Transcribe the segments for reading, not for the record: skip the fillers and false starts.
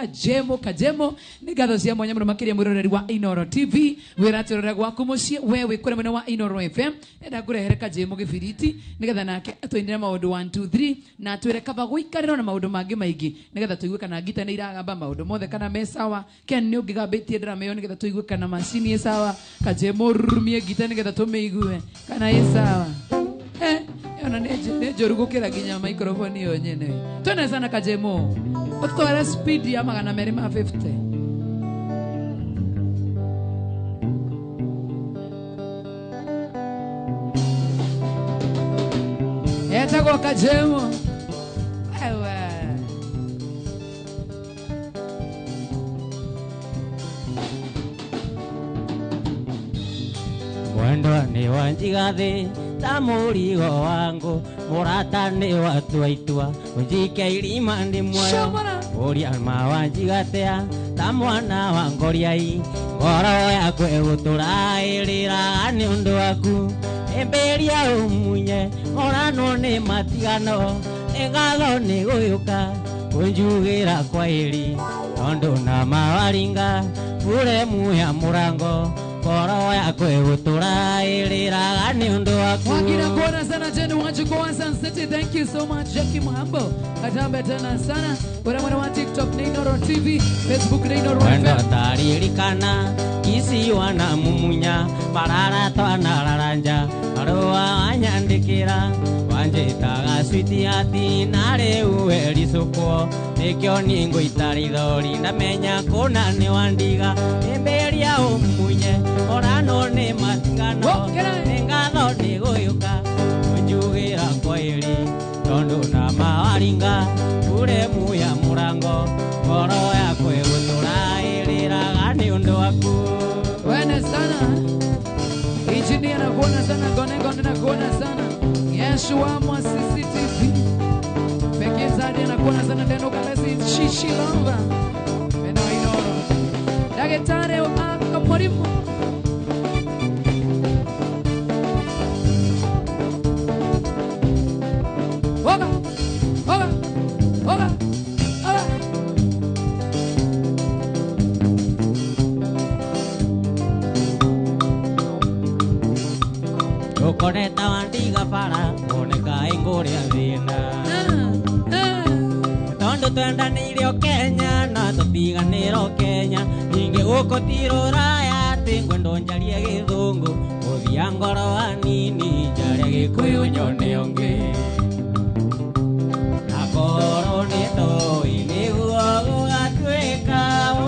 Kajemo ni gatho cia mwanya muno makiria mwiroreri wa Inoro TV wiratirora gwaku mucie wewe kure mwena wa Inoro FM enda kurehere Kajemo gibiriti nigetha nake atwinire maundu 1 2 3 na twire kaba guikarira na maundu mangi maigi nigetha tuigue kana ngita ni iragamba maundu mothe kana me sawa Ken ni ungigambitie drama yo nigetha tuigue kana machine sawa Kajemo rumie ngita nigetha tumeigue kana ye sawa ona nejoru gukira ginya microphone yo nyene twene sana Kajemo utwara speed ya 250 eta kwa Kajemo ewe mwendo ni wanjigathi tamurigo wangu murata ni watu aitua unjike irima ndi mwayo uria mawanjigatea tamwana wangoriai ngoro yakwe guturairira ni undu waku emberia umunye orano ni matigano engatho ni guyuka unjugira kwa iri tondu na mawaringa ure muya murango ngoro yakwe guturairira ni undu waku wakira kuona sana tena wanachukua Sunset. Thank you so much Jackie Muhambo katambe tena sana mwana wa TikTok na Inoro TV Facebook na Inoro FM taririkana kisi wana mumunya marara twana raranja arwa anyandikira wanjitaga switi ati nare uweri suko nikyo ningo itarithori ndamenya kuna ni wandiga emberia umunye orano ni matingano ngatho ni guyuka unjugira kwa iri tondu na mawaringa ure muya murango ngoro yakwe guturairira ni undu waku wena sana injinia na kuona sana gone na kuona sana Yeshua mwa CCTV pekee zadi na kuona sana ndeno kalesi shishi lova eno Inoro dagetare akaporimu Koneta wandiga para oneka ingoria thina tondu twendanire Kenya na tutiganire Kenya ninge gukotiro raya tingwendo njarie githungu uthia ngoro anini njarie gikuyu nyone onge akoro nito iniguo gugatwika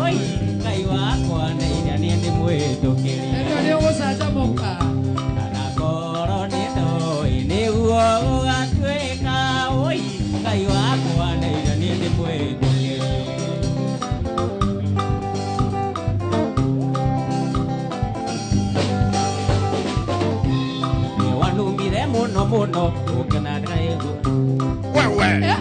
oi Ngai wakwa ndeithia nie ndi mwitukiri ndio gucaja muka ugatwika oi Ngai wakwa ndeithia nie ndi mwitukiri ni wanumire muno ukena ndaigu wewe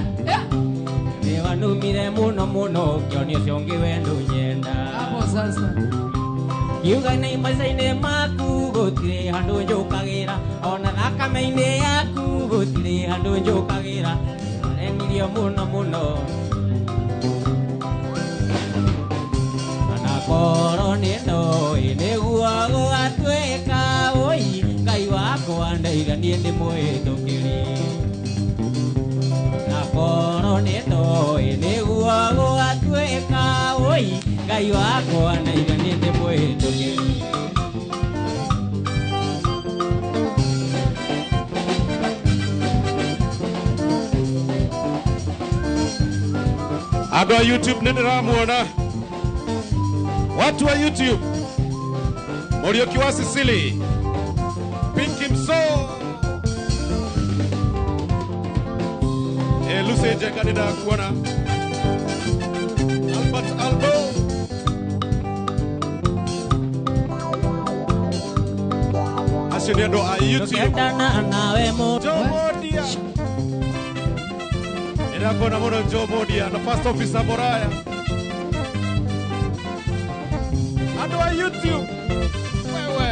ni wanumire muno kionio ciongi wendo nyenda hapo sasa yuga nei masaine maku gutire handu njukagira ona thakame-ini yaku gutire handu njukagira renirio muno ana koro ni ndoi niguo gugatwika oi Ngai wakwa ndeithia nie ndi mwitukiri na koro ni ndoi niguo gugatwika oi Ngai wakwa ndeithia nie ndi mwitukiri Ado YouTube nindiramuona watu wa YouTube Morioki wa Sicily Pinky Mso Luceje kanida kuona Albert Albo Asinia doa YouTube nawe mo Jomodia Inakona mono Jomodia na first officer Moraya Ado wa YouTube wewe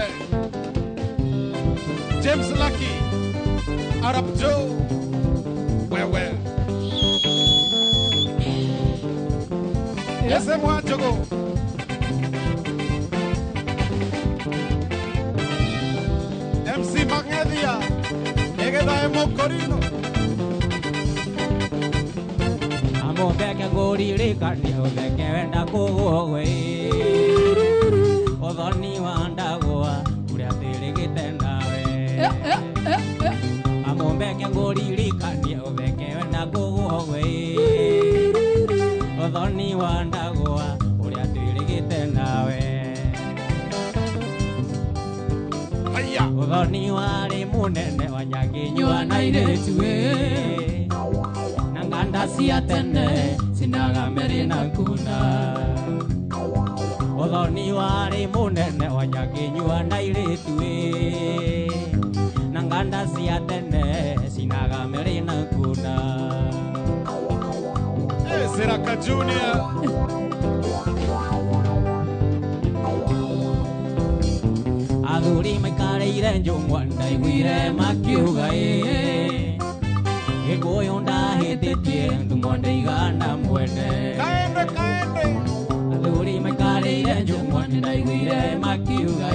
James Lucky Arab Joe wewe Ese mwanjogo. MC Magnedia. Egeda Mocorino. Amo beke gorire kani obeke wenda kugowe. Odoni wanda goa uria tirigite nawe. Amo beke gorire kani obeke wenda kugowe. Odoni wanda goa uria tirigite nawe. Haya. Odoni wari munene wanyaginywa na iretue. Nanganda siatene sinaga merina kuna. Odoni wari munene wanyaginywa na iretue. Nanganda siatene sinaga merina kuna. Seraka Junior. Aduri mekareire njumwanda igwire makiuga Egoyonda hetetie ndumonde igana mwene Kaende. Aduri mekareire njumwanda igwire makiuga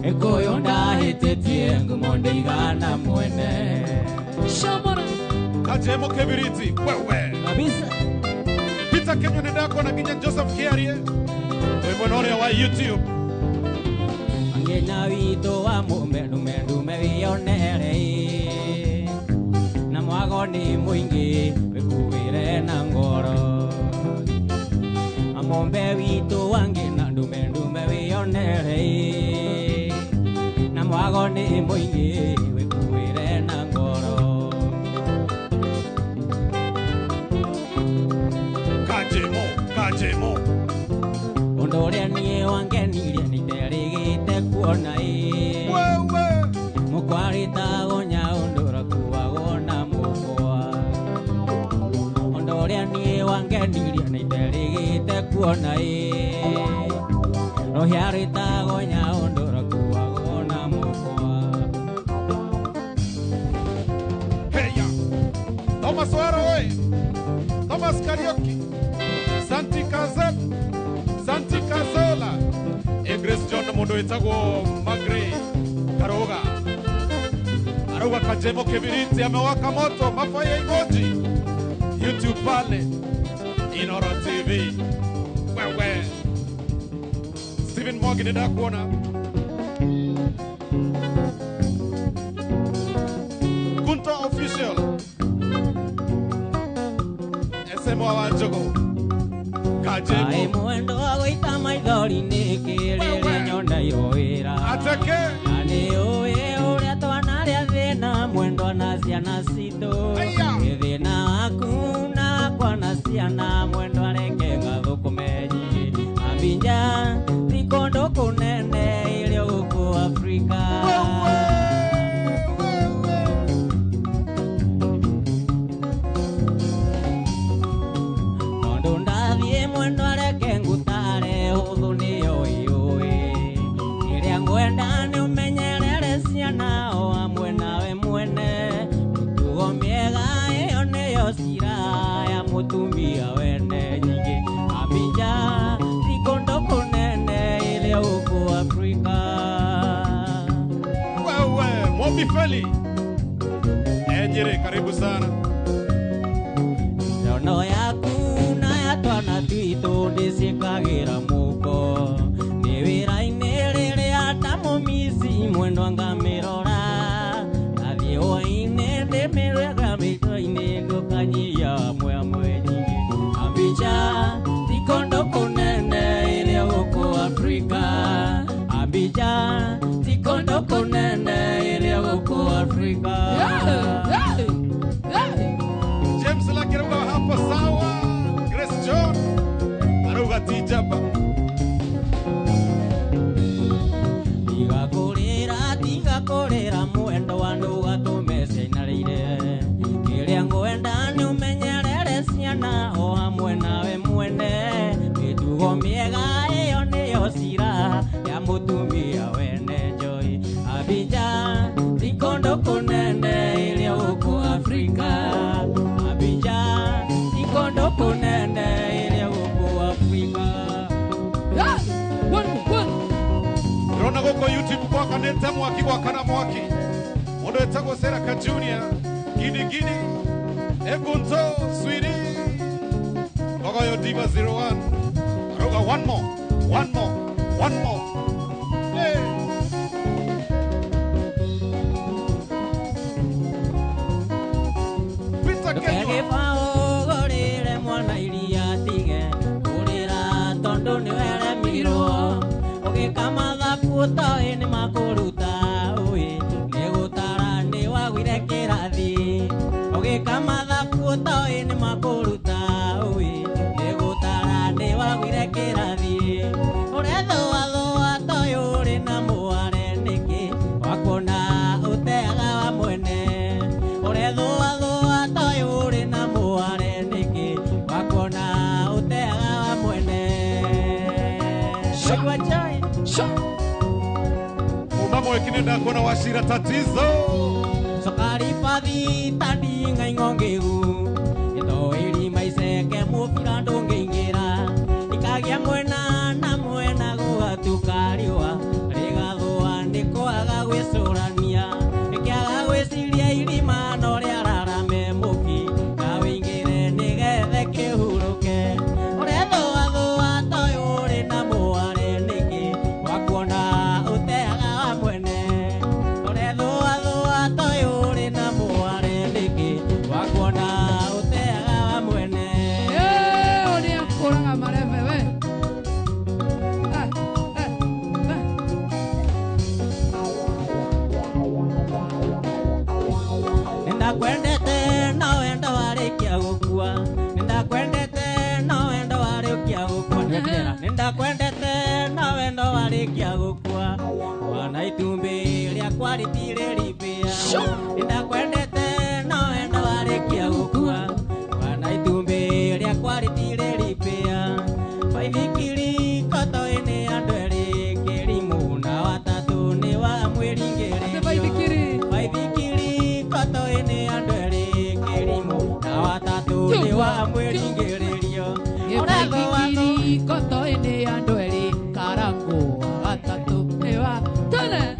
Egoyonda hetetie ndumonde igana mwene Shamara. Kajemo Kebiriti. Wewe. Kabisa Peter Kenyo Nedako na Ginya Joseph Kiarie. Wemonore wa YouTube. Angenya wito wa mumendume wionere Na mwago ni mwingi wikuwire na ngoro Amombe wito wangi na ndume wionere Na mwago ni mwingi wikuwire na ngoro Kajemo. Ondore ni wangenirie ni terigite kuona Wewe. Mukwarita gonya ondora kuwagona mukwa Ondore ni wangenirie ni terigite kuona Rohiarita gonya ondora kuwagona mukwa Heya. Thomas Waro oi. Thomas Karaoke. Santi Kazola. Grace John Mundo itago Magre Karoga. Aruga Kajemo Kebiriti amewaka moto mafaya emoji. YouTube pale Inoro TV. Wewe. Steven Morgan ndakuona. Kunto official. SM wa Jogo. Ai Kajemo. mwendo wa goita maithori ni kirire nyonda iroira Atake. Ani uwe uria twana ria thina mwendo na ciana citũ Aya. Thina waku na kwa na ciana mwendo areke gathukume nyingĩ Ambinja ti kũndũ kũnene ĩrĩ gũkũ Afrika Mũndũ ndathiĩ mwendo areke ngutare hũthũ nĩyo ĩũĩ Kĩrĩa ngwenda nĩ ũmenyerere ciana o hamwe nawe mwene Mĩtugo mĩega ĩyo nĩyo cira ya mũtumia wene nyingĩ Ambinja ti kũndũ kũnene ĩrĩ gũkũ Afrika Wewe. Mobi Feli. Nyeri karibu sana. Ndono yaku na ya twana twitũ ndĩciĩkagĩra mũko Nĩ wĩra-inĩ rĩrĩa ndamũmici mwendo ngamĩrora Nathiĩ hwaĩ-inĩ ndĩmĩrega mĩtwe-inĩ ngũkanyia amwe nyingĩ Ambinja ti kũndũ kũnene ĩrĩ gũkũ Afrika Ambinja ti kũndũ kũnene ĩrĩ gũkũ Afrika James Lakiruga hapo sawa. Grace John. Aruga Tijaba. Tigakorera mwendo wa ndũgatũme cianarĩire Kĩrĩa ngwenda nĩ ũmenyerere ciana o hamwe nawe mwene Mĩtugo mĩega ĩyo nĩyo cira ya mũtumia wene Joy Ambinja ti kũndũ kũnene ĩrĩ gũkũ Afrika Ambinja ti kũndũ kũnene Giddy Giddy, Ebunto, Sweetie, Gogoyo Diva 01. Aruga, one more. Hey. Peter Kenya. Kuta ini makuruta ui negutara ni wagwire kirathi oge kamatha kuta ini makuruta ui negutara ni wagwire kirathi uretho atho atoyuri na muare niki wakona uteaga wa mwene uretho atho atoyuri na muare niki wakona uteaga wa mwene shwa chai Kinenda kona washira tatizo sokari padi tadi ngai ngongeu ito iri maiseke mufira ndongeingera ikagia mwena na mwena gugatukariwa rigathwa ndiko aga gwicurania ikiaga gwiciria irima no riarara memuki kawingire nigethe kihuruke uretho athwa toyuri na muare niki wakuona uteaga mwene kwendete na wendo warikia gukua wana itumbi ria kwaritire ripia nda kwendete na wendo warikia gukua wana itumbi ria kwaritire ripia baithikiri koto ine andweri kirimu na watatu ni wa mwiringererio baithikiri koto ine andweri kirimu na watatu ni wa mwiringererio baithikiri koto ine andweri karangu watatu ni wa tone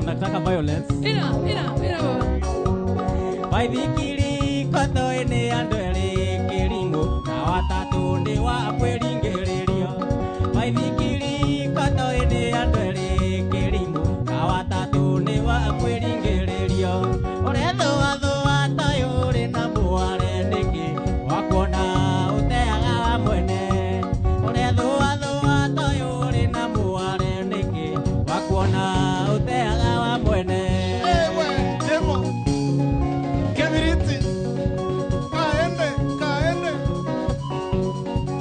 unataka violence ina baithikiri koto ine andweri kirimu na watatu ni wa mwiringererio baithikiri koto ine andweri kirimu na watatu ni wa mwiringererio uretho athwa tayuri na muare niki wakuona uteaga wa mwene uretho athwa tayuri na muare niki wakuona uteaga wa mwene ewe demo kemiriti kaende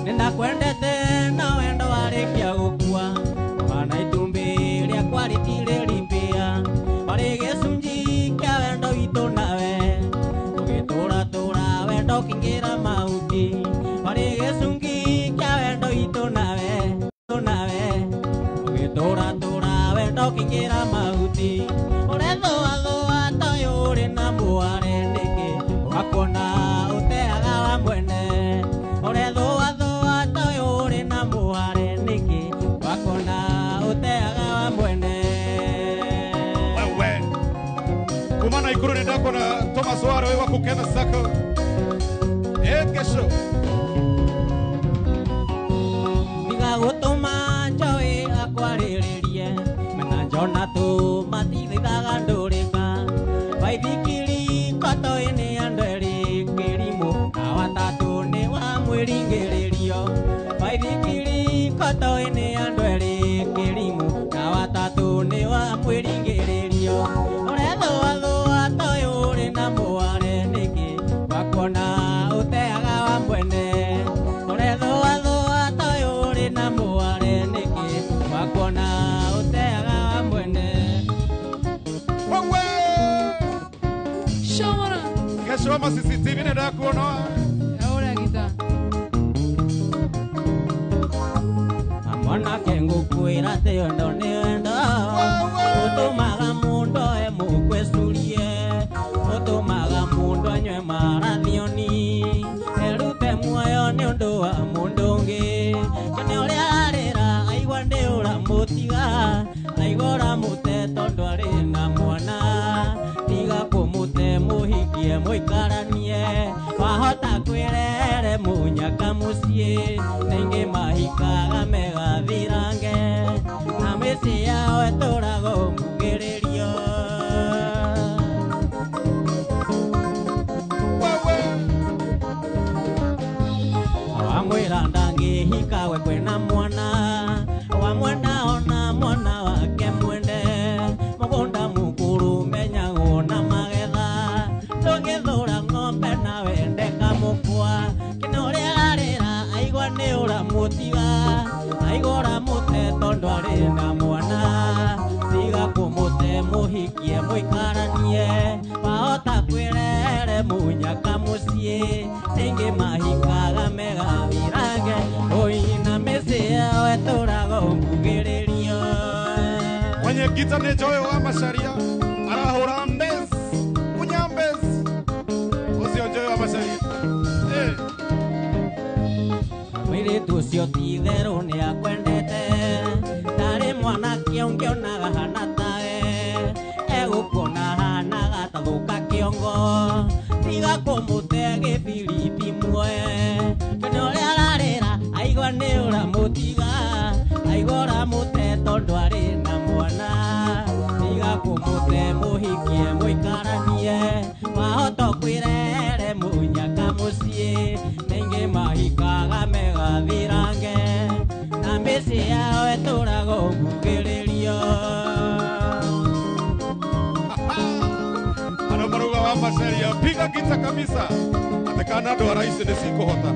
nenda kwendete na wendo warikia gukua wana itumbi ria kwaritire ripia wari gicunji kia wendo itu nawe ugitura wendo kingira mauti wari gicunji kia wendo itu nawe ugitura wendo kingira mauti uretho athwa tayuri na muare niki wakona uteaga wa mwene uretho athwa tayuri na muare niki wakona uteaga wa mwene wewe kumana ikuru ndako na Thomas Waro wewe kukena sako kesho gutuma njoi akwaririe mena njona tu matithithaga ndurika baithikiri koto ine andweri kirimu na watatu ni wa mwiringererio baithikiri koto ine andweri kirimu na watatu ni wa mwiringererio uretho athwa tayuri na muare niki wakuona uteaga wa mwene uretho athwa tayuri na muare niki wakuona uteaga wa mwene wewe shawara kesho ama CCTV nenda kuona ahora gita amona kengu kuira te ondo ni wendo utumaga mundu emukwesurie utumaga mundu anywe marathioni erute muoyo ni undu wa mundu ungi kene uria arira aigua ndi uramutiga aigua uramute tondu ari na mwana tiga kumute muhiki muikaranie wahota kwirere munyaka mucie ningi mahikaga megathirange na mĩciĩ yao ĩtũraga ũmugĩrĩrio wamwĩra ndangĩhikawe kwĩna mwana wamwenda ona mwana wake mwende mũgũnda mũkũrũ menyagwo na magetha ndũngĩthũra ng'ombe na wende kamũkwa kĩna ũrĩa ararĩra aigua nĩ ũramũtiga aigua ũramũte tondũ arĩ na mwana tiga kũmũte mũhikie mũikaranie wahota kwĩrere mũnyaka mũciĩ rĩngĩ mahikaga megathirange ũina mĩciĩ yao ĩtũraga ũmugĩrĩrio mwenye gita nĩ Joe wa Macharia arahũra mbezi kunya mbezi ũcio Joe wa Macharia mũirĩtu ũcio ti itherũ nĩ akwendete ndarĩ mwanake ũngĩonaga hana tawe egũkuona hanaga tathũka kĩongo tiga kũmũte gĩbiriti muoe kana ũrĩa ararĩra aigua nĩ ũramũtiga aigua ũramũte tondũ arĩ na mwana tiga kũmũte mũhikie mũikaranie wahota kwĩrere mũnyaka mũciĩ ningĩ mahikaga megathirange na mĩciĩ yao ĩtũraga ũmugĩrĩrio ano maruga wa Macharia piga gita kabisa atakana ndo rais nĩ cikũhota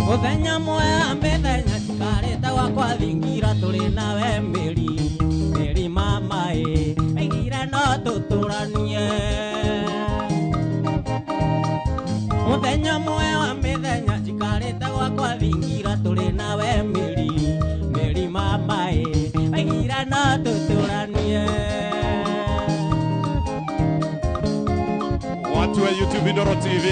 mũthenya mwega mĩthenya cikarĩte gwakwa thingira tũrĩ nawe mĩri mamaĩ mĩgire no tũtũranie mũthenya mwega mĩthenya cikarĩte gwakwa thingira tũrĩ nawe mĩri mamaĩ mĩgire no tũtũranie watu wa YouTube Inooro TV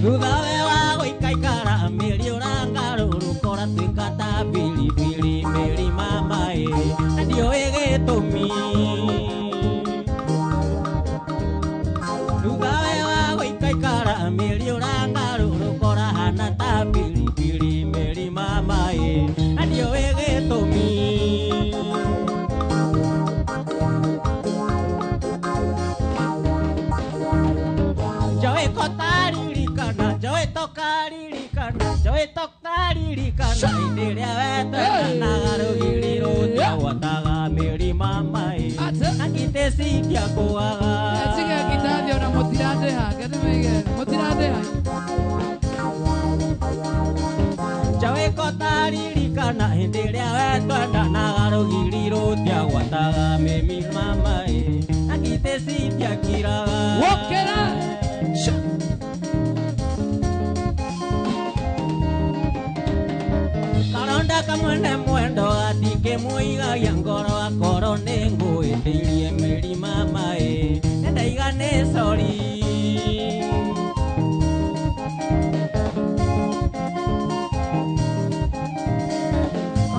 thuthawe wa gũikaikara mĩri ũrangarũrũkora tuĩka ta biribiri mĩri mamaĩ na ndiũĩ gĩtũmi thuthawe wa gũikaikara mĩri ũrangarũrũkora hana ta biribiri mĩri mamaĩ na ndiũĩ gĩtũmi Joe tokaririkana hĩndĩ ĩrĩa wetanaga rũgiri rũtiagwataga mĩri mamaĩ na gĩtĩ cikia kũaga Siga gitathi ona mũtiradeha gathimege mũtiradeha Joe kotaririkana hĩndĩ ĩrĩa wetanaga rũgiri rũtiagwataga mĩri mamaĩ na gĩtĩ cikia kiraga wokera karonda kamwene mwendo atikĩmũigagia ngoro akorwo nĩ ngũĩtĩirie mĩri mamaĩ nĩndaiga nĩ sori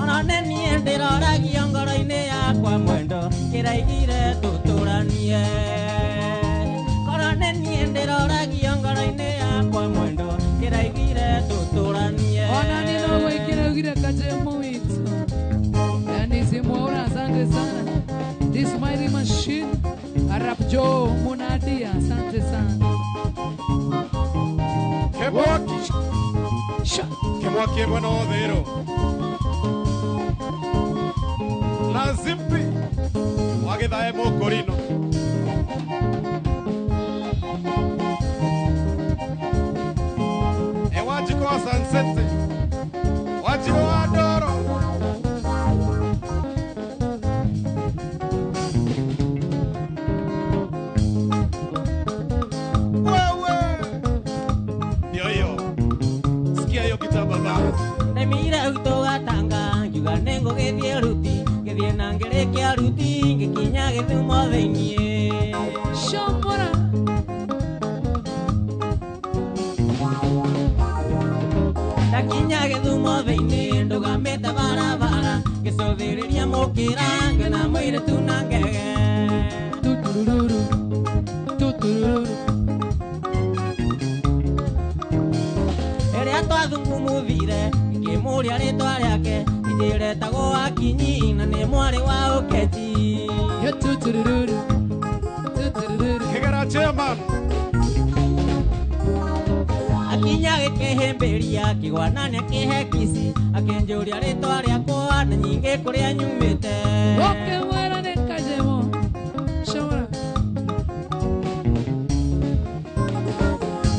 ona nĩ niĩ ndĩroragio ngoro-inĩ yakwa mwendo kĩraigire tũtũranie korwo nĩ niĩ ndĩroragio ngoro-inĩ yakwa mwendo kĩraigire tũtũranie ona ni no gwĩkĩra ugire kajemo witũ yani simwaura asante sana this mighty machine Arap Joe Munadia asante sana Kemwaki mwena othero na zimpi wagithae mũkũrino ewajiko wa sansete wajiro wa ndoro wewe ndio hiyo sikia hiyo kitabu baba nemira utogatanga njuga nengo gĩthiĩ ruti gĩthiĩ na ngĩrĩkia ruti ngĩkinya gĩthumo thĩiniĩ Shambora ndakinya gĩthumo thĩiniĩ ndũgamĩte barabara gĩcũ Ngĩmũthĩrĩria mũkĩra ngĩona mũirĩtu na ngege. Tutururu, tutururu. Rĩrĩa twathungumuthire ngĩmũria rĩtwa rĩake njĩretagwo Akinyi na nĩ mwarĩ wa Ũketi. Yo tutururu, tutururu. Kigera chairman. Akinya gĩkĩhĩmbĩria kĩgwana nĩakĩhe kisi akĩnjũria rĩtwa rĩakwa na nyingĩ kũrĩa nyumĩte. Ũkĩmwĩra nĩ Kajemo. Shora.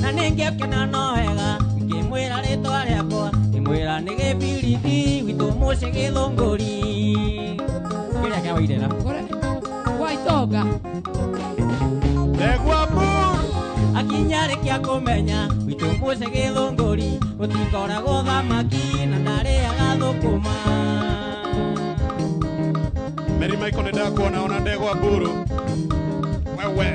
Na nĩngĩakena no wega ngĩmwĩra rĩtwa rĩakwa ngĩmwĩra nĩ Gĩbiriti witũ mũciĩ Gĩthũngũri. Kĩrĩa kĩa Waithera. Kore. Waitonga. Ndegwa Buru. Akinya rĩkia kũmenya witũ mũciĩ Gĩthũngũri gũtikoragwo thamaki na ndarĩaga thũkũma. Mary Michael nĩndakuona ona Ndegwa Buru. Wewe.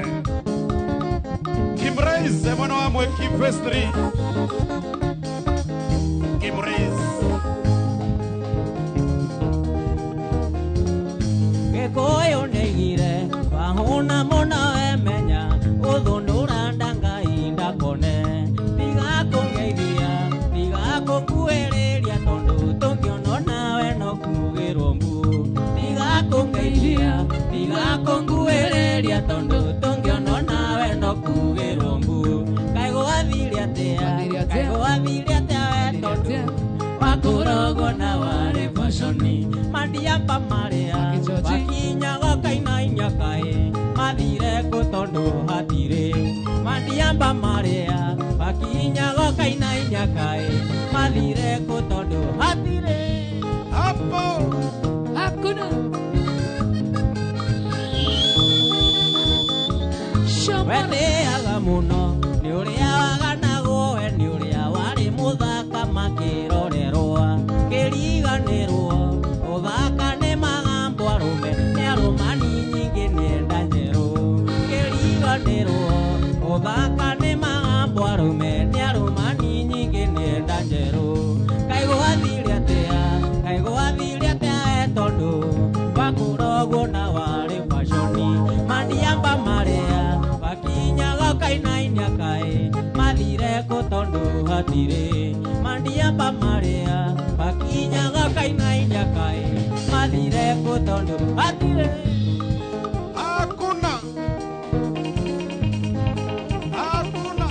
Kim Reis mwana wa Mweki Phase 3. Kim Reis. Gĩkũyũ nĩgire wahũna mũno wemenya ũthũndũra ndangai ndakone. Tiga kũngeithia tiga kũnguhĩrĩria tondũ tũngĩona nawe no kugĩrwo mbu. Tiga kũngeithia tiga kũnguhĩrĩria tondũ tũngĩona nawe no kugĩrwo mbu. Kaĩ gwathire atĩa kaĩ gwathire atĩa we tondũ wakũrogwo na warĩ baconi. Mandiamba marĩa wakinyaga Kainainya kaĩ mathire kũ tondũ hatirĩ. Mandiamba marĩa wakinyaga Kainainya kaĩ mathire kũ tondũ hatirĩ. Hapo. Hakuna. Shoma. Wendĩaga mũno nĩ ũrĩa waganagwo we nĩ ũrĩa warĩ mũthaka makĩrorerwo kĩriganĩrwo. Ũthaka nĩ magambo arũme nĩ arũmani nyingĩ nĩenda njerũ. Kĩriganĩrwo ũthaka nĩ magambo arũme nĩ arũmani nyingĩ nĩenda njerũ. Kaĩ gwathire atĩa kaĩ gwathire atĩa we tondũ wakũrogwo na warĩ baconi. Mandiamba marĩa wakinyaga Kainainya kaĩ mathire kũ tondũ hatirĩ. Mandiamba marĩa wakinyaga Kainainya kaĩ mathire kũ tondũ hatirĩ. Hakuna. Hakuna.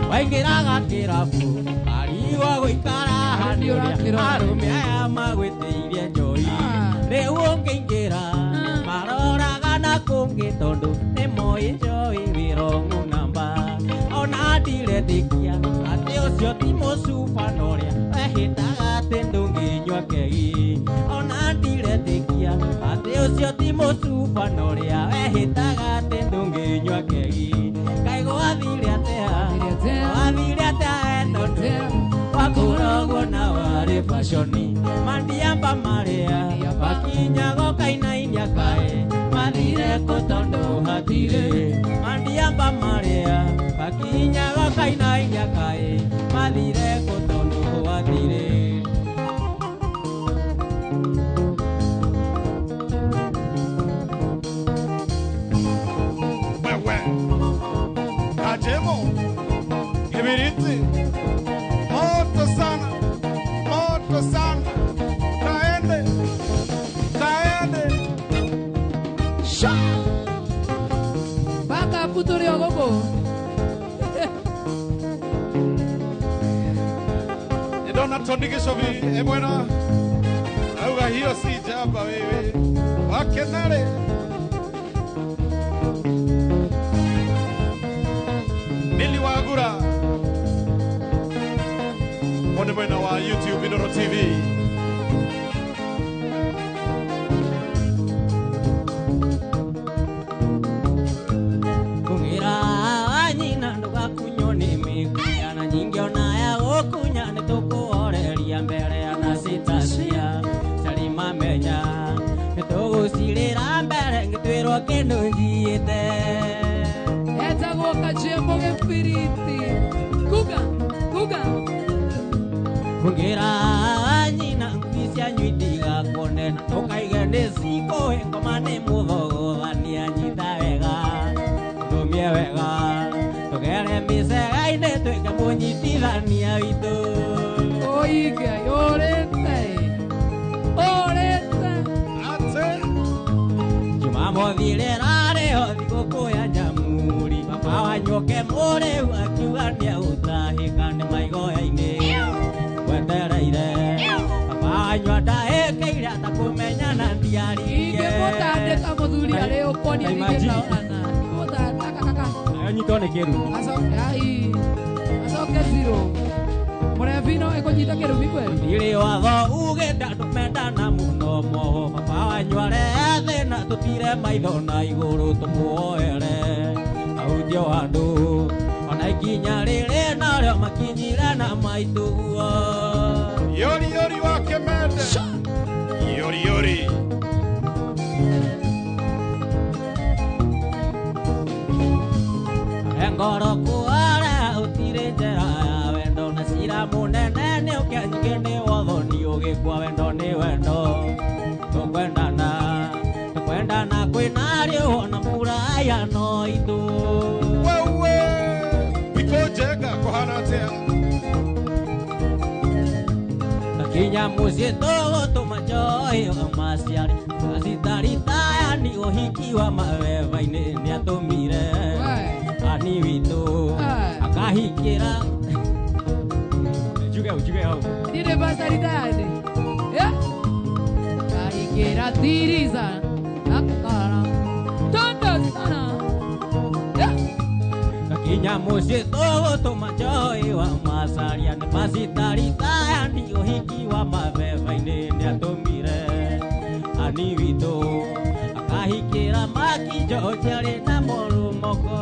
Waingĩraga kĩrabu arigwo gũikara hanĩũrĩa arũme aya magwĩtĩirie njoi. Rĩu ũngĩingĩra maroraga na kũngĩ tondũ nĩ moĩ njoi wĩrong'u namba. Ona ndiretĩkia atĩ ũcio ti mũcuba na ũrĩa wehĩtaga atĩ ndũngĩnyua kegi. Ona ndiretĩkia atĩ ũcio ti mũcuba na ũrĩa wehĩtaga atĩ ndũngĩnyua kegi. Kaĩ gwathire atĩa gwathire atĩa we tondũ wakũrogwo na warĩ baconi. Mandiamba marĩa wakinyaga Kainainya kaĩ mathire kũ tondũ hatirĩ. Mandiamba marĩa wakinyaga Kainainya kaĩ mathire kũ tondũ hatirĩ. Wewe. Kajemo. Kibiriti. Moto sana. Moto sana. Taende. Taende. Sha. Baka puturi ogogo. Nidona tondike shobi. Ebwana. Auga hiyo si jamba wewe. Wakenare. Milly Wagura. Mwone mwena wa YouTube Inoro TV. Kũgĩra wanyina ndũgakunywo nĩ mĩkuya na nyingĩ ona ya gũkunya nĩ tũkũhoreria mbere ya na citacia cari mamenya nĩ tũgũcirĩra mbere ngĩtwĩrwo kĩndũ njiĩte. Etagwo Kajemo Gĩbiriti. Kuga. Kũgĩra wanyina ngui cianyu itigakone na tukaige nĩ ciko ngoma nĩ mũthogotania nyita wega tũmie wega tũgere mĩcega-inĩ twĩke mũnyitithania witũ Oiga, orete. Jumamothire rarĩho thigũkũ ya Jamhuri baba wanyoke mũrĩu akiuga nĩagũtahĩka nĩ maigoya-inĩ wetereire baba wanyu ndahĩkĩire atakũmenyana ndiaririe Ingĩmũtandĩka mũthuri arĩ ũkonia nĩngĩtaona. Mũtandĩka kaka. anyitwo nĩ kĩrumi Acoke zero. Mũrevino ĩkũnyita kĩrumi kweli? ndĩrĩ watho ugĩte andũ mendana mũno moho baba wanyu arethe na tũtire maitho na igũrũ tũmuoere ahunjio andũ ona ikinya rĩrĩ narĩo makinyire na maitũguo Yori yori wa Kemende. Yori yori. ngoro kuara ũtirĩ njĩra ya wendo na cira mũnene nĩ ũkĩanyingĩ nĩ wotho nĩ ũgĩkua wendo nĩ wendo tũkwendana kwĩna rĩo na mburaya no itũ Wewe. Wiko jega kohana tea. Kinya mũciĩ tũgũtũma njohi maciari acitaritaya nĩ ũhiki wa maweva-inĩ nĩatũmire ani witũ akahikĩra juge hau Nire basaridade. Kahikĩra tiriza. Akara. Tondo sana. Kinya mũciĩ tũgũtũma njohi wa macaria nĩ macitaritaya nĩ ũhiki wa maweva-inĩ nĩatũmire ani witũ akahikĩra makinjojarĩ na mũrũmoko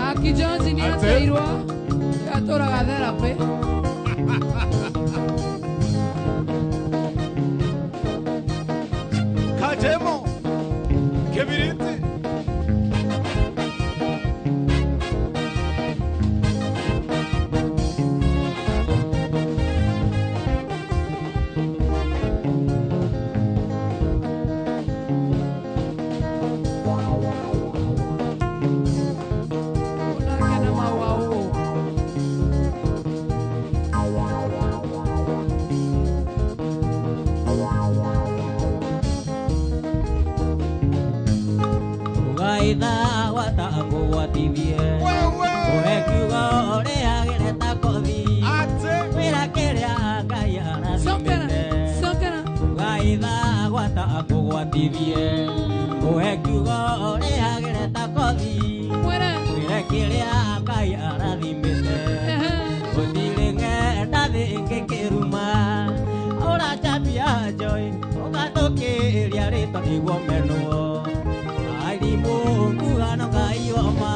Aki Jones ni ateirwa. Atũraga therapy. Kajemo. Kebiriti. Unakana mawao. ugaitha watakũgwatithie Wewe. ũhekiuga ũrĩa agĩreta kothi Ate. wĩra kĩrĩa Ngai arathimĩte Sokana. ugaitha watakũgwatithie ũhekiuga ũrĩa agĩreta kothi Muere. wĩra kĩrĩa Ngai arathimĩte gũtirĩ ng'enda thĩngĩ kĩruma ũracambia njoi ũgathũkĩria rĩtwa nĩguo menwo arimũ ngugano Ngai woma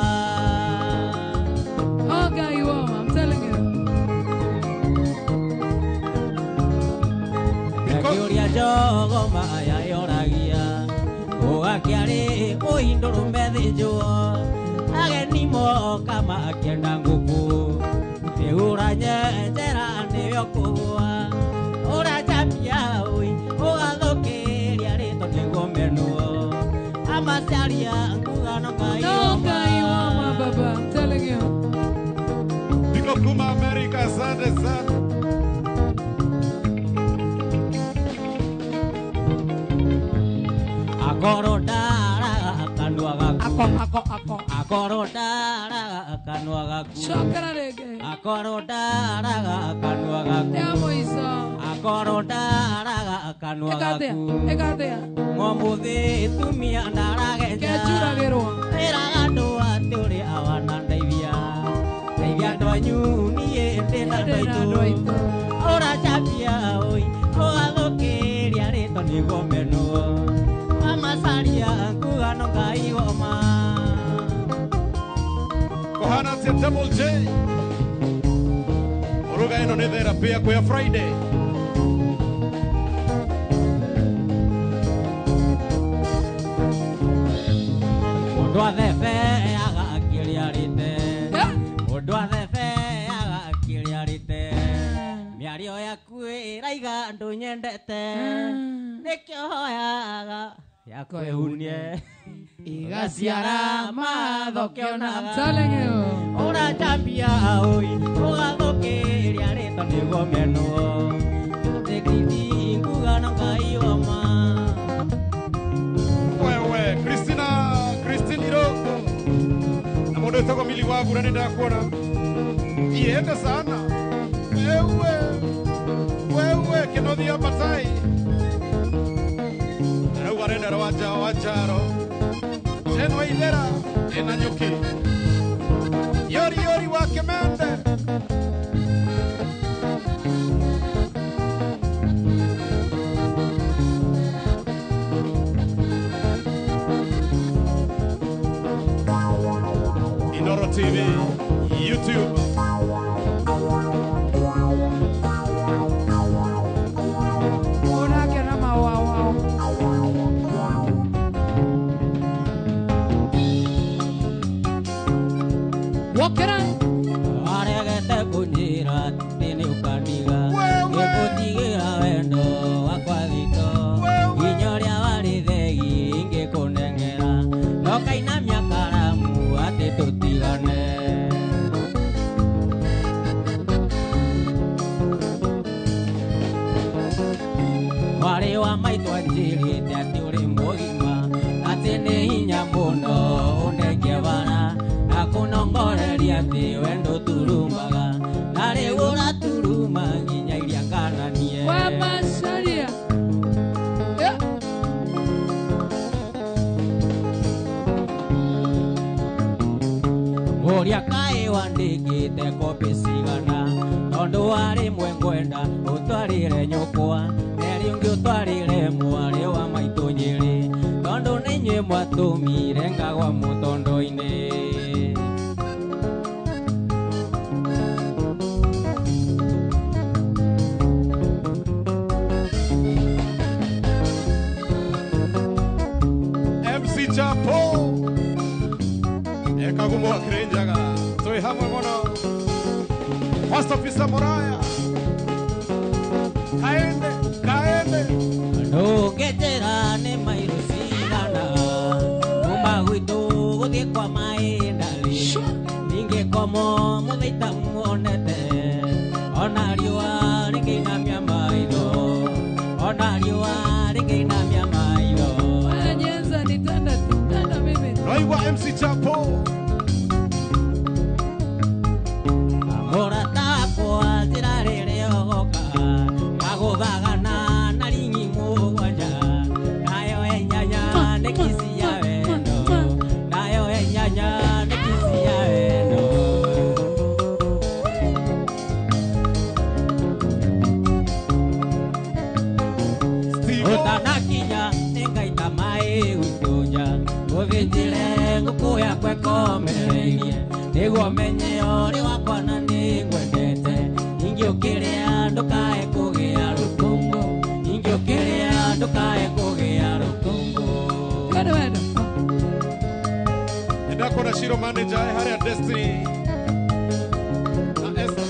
Okay, you are. I'm telling you. Kĩũria njogoma yayoragia ũgakĩarĩ ũhindũrũme thĩnjwo ageni moka makĩenda ngũkũ ĩgũra nyenjera nĩyo kũgũa ũracambia ũi ũgathũkĩria rĩtwa nĩguo menwo amacaria ngugano Ngai Okay, you are, my baba. I'm telling you. Wiko kuma Amerika. Asante sana. akorwo ndaraga kanua gaku Ako. akorwo ndaraga kanua gaku Sokana rege. akorwo ndaraga kanua gaku Ya moiso. akorwo ndaraga kanua Ekatea. gaku Ekatea. mũthĩ tumia ndaragenja Kechuragĩrwo. ĩraga andũ atĩ ũrĩ awana ndeithia andũ anyu niĩ ndĩ na andũ aitũ ũracambia ũi ũgathũkĩria rĩtwa nĩguo menwo amacaria ngugano Ngai woma Kohana tea Double J. Oruga ino ni therapy yako ya Friday. mũndũ athebe agakĩrĩarĩte mũndũ athebe agakĩrĩarĩte mĩario ya yakwira iga ndunyendete nikyo hoyaga yakwehunie Igaciara mathokionaga Telling ora tambia oi ugathukiria rito niguo menuo tekriti ngugana ngai wama Wewe Christine Iroko na mundu wetagwo Mili Wagura nĩ ndakuona ienda sana wewe kinothia batai rau arenda wajaro Jenwa Ilera ena nyuki yori wa Kimende Inoro TV YouTube Walker aregete kunjira tini ukaniga ngikutigira wendo wakwa thito inyoria warithegi ngikunengera ndokainamia karamu ati tutigane wari wa maitwa njirite ati uri mugima ati ni hinya muno unengie bara kunongoreria ati wendo turumaga na riu uraturuma nginya iria ngananie wa macaria uria kai wandikite kopi cigana tondu wari mwe ngwenda utwarire nyukwa neri ungi utwarire mwari wa maitu nyiri tondu ni nywe mwatumire ngagwa mutondo-ini Chapo Ekagumo Krenjaga Toi hamwe mono First Officer Moraya Kaende Ndugetera ni mairu cigana kuma gwitu guthie kwa maindali ningikomo muthaita muonete ona riua rikinamia maitho ona riua rikinamia maitho Nyenza nitanda mimi Roiwa MC Chapo Amorata kwa njira rere ogoka Agũthagana na ringi mũgwanja Nayo enyanya nĩ kisi ya wendo Nayo enyanya nĩ kisi ya wendo Ũtanakinya nĩ ngaita maĩ gwitũnja Gũthĩnjĩre ngũkũ yakwa ĩkomereirie Nĩguo menye ũrĩ wakwa na nĩ ngwendete Ningĩ ũkĩrĩa ndũkae kũgĩa rũkũngũ Ningĩ ũkĩrĩa ndũkae kũgĩa rũkũngũ Wendo Ndakora Shiro Manager harĩa Destiny na Esther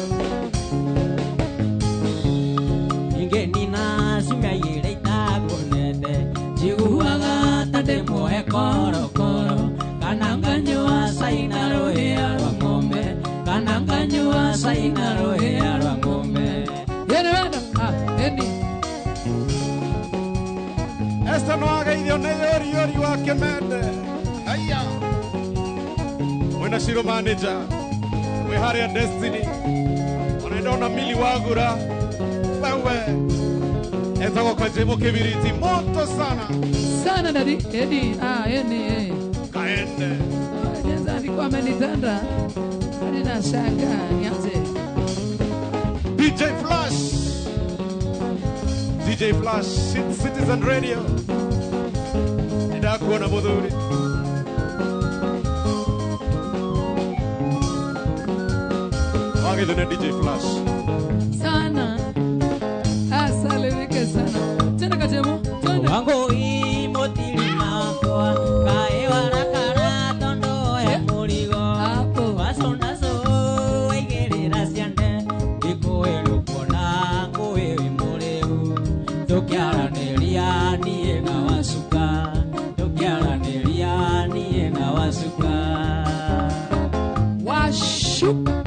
Ningĩ nina cumia igĩrĩ itakuonete Njiguaga ta ndĩ muohe korokoro Kana nganyua cai na rũhĩa rwa ng'ombe Kana nganyua cai na rũhĩa rwa ng'ombe Wendo Eni Esther no ageithio nĩ yori wa Kimende Haya Mwena Shiro Manager Mwe harĩa Destiny Onaenda ona Mili Wagura Wewe Etagwo kwa Jemo Kibiriti moto sana Daddy Eni Eni Kaende Nyenza alikuwa amenitanda hadi nashangaa nianze DJ Flash Citizen Radio Ndakuona Muthuri Wagethune DJ Flash sana asalimike sana tena kajemo tena wangu imotili makwa kae warakara tondo ya murigo wasonda so igerera siande ikueru kona Super.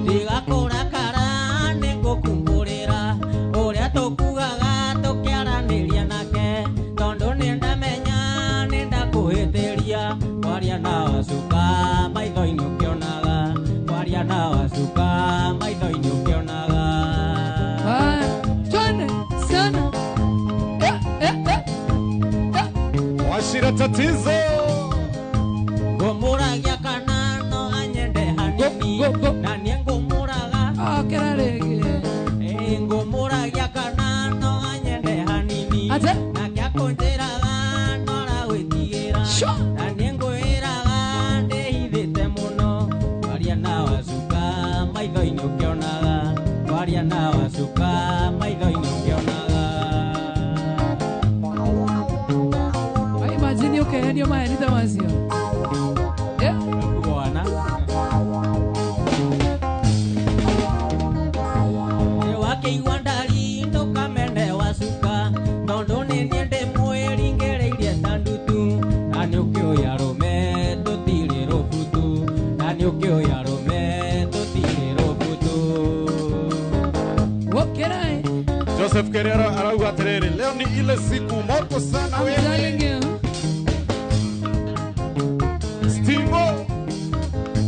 Diga kora nengo kumburira uria tukugaga tukiaraniria nake tondu nindamenya nindakuhitiria kwaria na wacuka maitho-ini ukionaga kwaria na wacuka maitho-ini ukionaga Twende sana. Washira tatizo. ngumuragia kana no anyende hanini na nie ngumuraga Kerarege. ngumuragia kana no anyende hanini Ate? nake akunjiraga no aragwitigira na nie ngwiraga ndihithite muno kwaria na wacuka maitho-ini ukionaga kwaria na wacuka maitho-ini ukionaga Imagine ukehenio maenita macio. bwana wakeigua ndari ndukamende wacuka tondu ni nie ndimwiringireirie ta ndutu na ni ukioya rume tutiri rubutu na ni ukioya rume tutiri rubutu Kerai. Joseph Kerera arauga atiriri, leo ni ile siku moto sana I'm wewe. telling you. Stingo.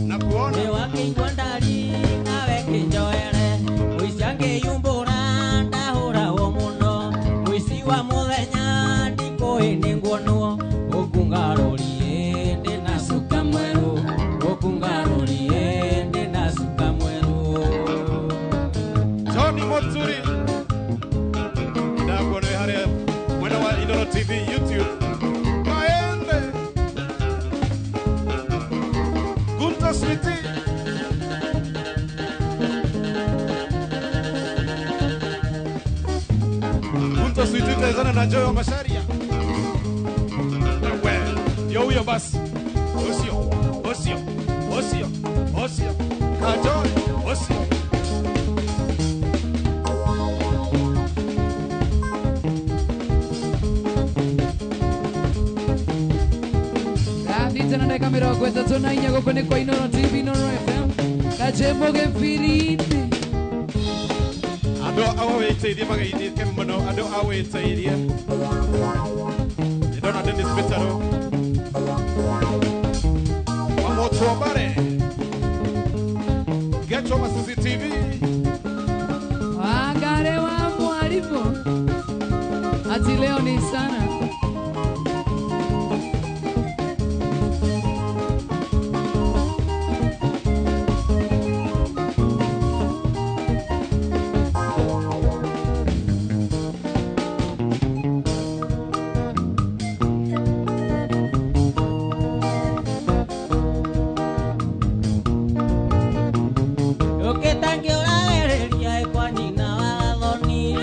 Na kuona. ni wakeigua ndari nawe kinjoere muici angiyumbura ndahuragwo muno muici wa muthenya ndikuhini nguonwo ukungarorie ndina cuka mweru ukungarorie ndina cuka mweru Johnny Motsuri. Na kuona hali mwana wa Inoro TV YouTube. Kaende. Gunta Switi. Gunta Switi tazana na Joy wa Masharia. Wewe, yo huyo basi. Osio, osio, osio, osio. Kajoy, osio. Nditana ndeka mirongo ĩtatũ na inya gũkũ nĩ kwa Inoro TV, Inoro FM. Kajembo gĩbiriti. Andũ awĩteithie magaithĩke mũno, andũ awĩteithie. Ndona Dennis Bitaro. Wamotwo bare. Getwo Masuzi TV. Wangare wa mwalimu. Ati leo ni sana. ukitangiuragereria kwa nyina wa thoni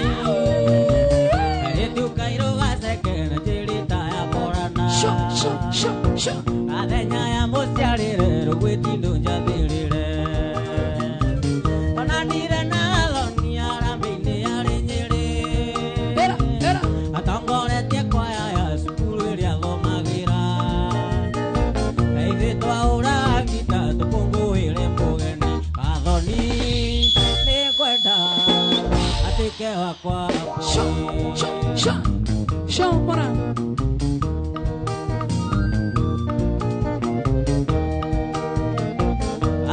aritukairugasekena njirita ya borana athenya ya muciarire rugwitindu njathirire onanire na thoni arambi-ini ari nyiri atongoretie kwaya ya cukuru iria athomagira ithuĩ twaũra ngita tũkũngũĩre mũgeni athoni nĩ ngwenda atĩke wakwa Mbona?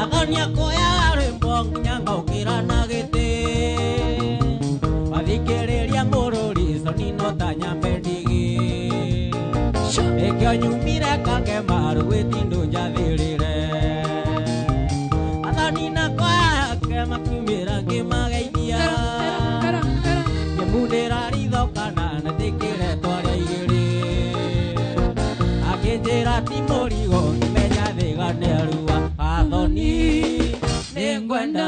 athoni akoya rwĩmbo nginya ngaũkĩra na gĩtĩ wathikĩrĩria mũrũri coni no ta nyambe ndigi ĩkĩo nyumire kange maru gwĩtindu njathĩrĩre athoni na kwake makiumĩra ngĩmageithia ngĩmundĩra ritho kana na ndĩkĩre twarĩa igĩrĩ akĩnjĩra ti mũrigo ngĩmenya thĩga nĩ arua athoni nĩ ngwenda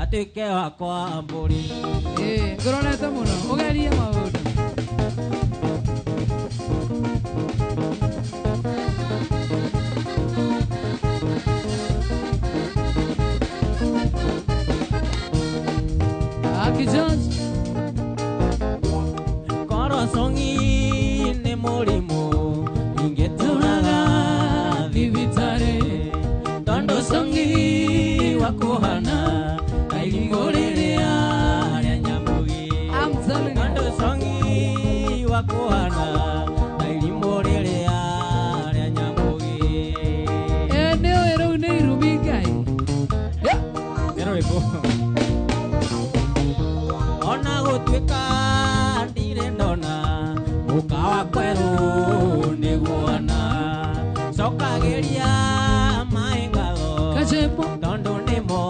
atĩke wakwa mbũri Ngũronete mũno. Ũgerie maũndũ. korosongi nĩ mũrimũ werũ nĩguona cokageria maĩngatho Kajembo. tondũ nĩmo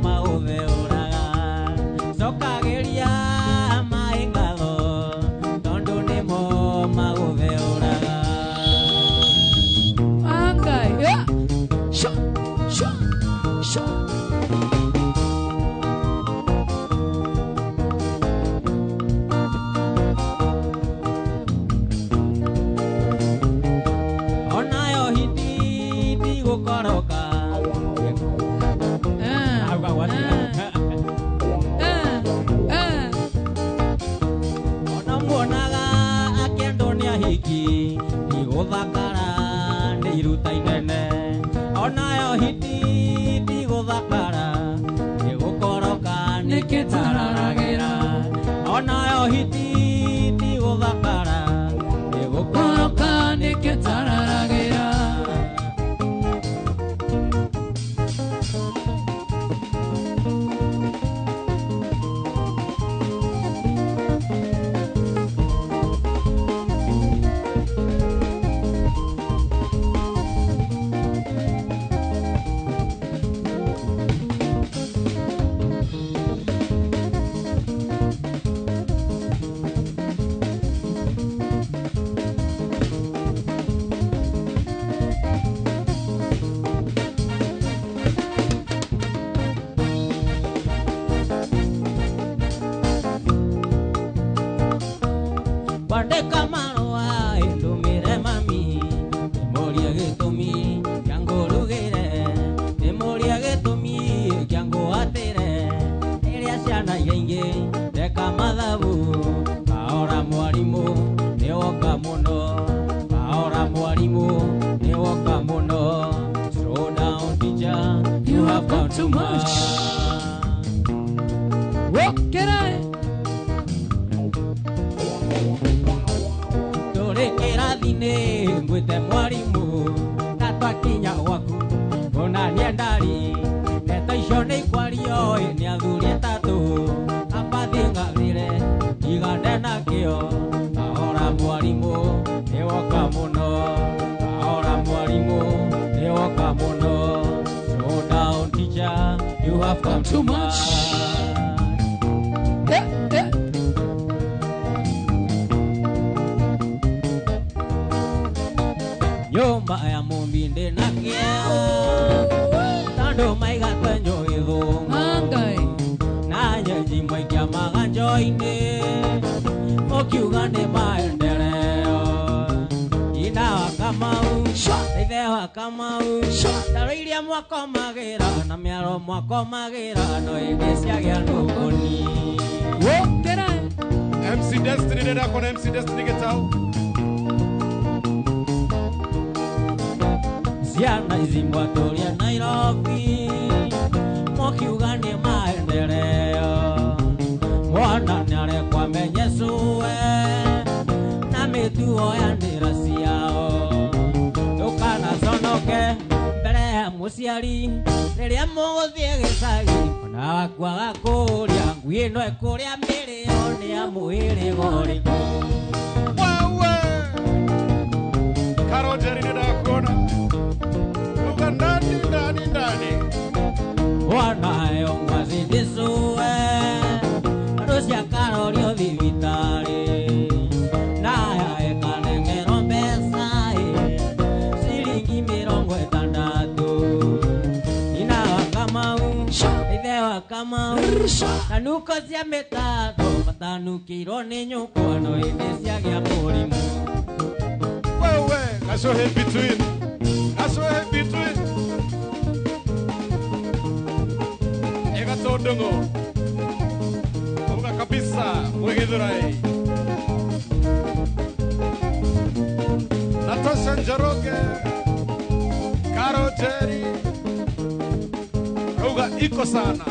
maũtheũraga cokageria maĩngatho tondũ nĩmo maũtheũraga Angai. Yeah. Sho. Sho. Sho. onayo hindi ndigũkoroka ona muonaga akĩendwo nĩ ahiki ndigũthakara nĩ iruta inene onayo hindi ndigũthakara nĩgũkoroka nĩkĩtararagĩra onayo hindi ndigũthakara nĩgũkoroka nĩkĩtararagĩra Kwandĩka marũa ndũmĩre mami ndĩmũrie gĩtũmi kĩa ngũrugĩre ndĩmũrie gĩtũmi kĩa ngũatĩre rĩrĩa ciana iria ingĩ ndeka mathabu kahora mwarimũ nĩwoka mũno kahora mwarimũ nĩwoka mũno slow down teacher you have come too much Walk it out. tũrĩ kĩrathi-inĩ ngwĩte mwarimũ na twakinya gwaku onania ndari ndeto icio nĩ ikwario nĩ athuri atatũ abathi ng'athire igande na kĩo kahora mwarimũ nĩwoka mũno kahora mwarimũ nĩwoka mũno slow down teacher you have come too much Yeah. Yeah. nyũmba ya mũmbi ndĩna kĩeo tondũ maiga twenyũ gĩthũngũ Angai. na nyenji maikia maganjo-inĩ mũkiuga nĩ maendeleo ina wa Kamau ithe wa Kamau ndaro iria mwakomagĩra na mĩaro mwakomagĩra no hĩndĩ ciagĩa ndũkũni Walk it out. MC Destiny nenda kona MC Destiny Getau. ciana ici mwatũria Nairobi mũkiuga nĩ maendeleo mwana nĩarekwa menyecũe na mĩtugo ya ndĩra ciao ndũkanaconoke mbere ya mũciari rĩrĩa mũgũthiĩ gĩcagi ona wakwaga kũũria ngui ĩno ĩkũrĩa mĩrĩo nĩ ya mũhĩrĩga ũrĩkũ Wewe. Karo Jerry nenda kona. Luka ndani ndani ndani. wanayo mwazindicũe rũcia karorio thibitarĩ naya ĩkanengerwo mbeca ciringi 60 ina wa Kamau ithe wa Kamau tanuko cia mĩtatũ matanukĩirwo nĩ nyũkwa no hĩndĩ ciagĩa mũrimũ Wewe. Kaso head between. Kaso head between. Ega todongo. Unga kabisa. Mwegithurai. Natasha Njoroge. Karo Jerry. Uga iko sana.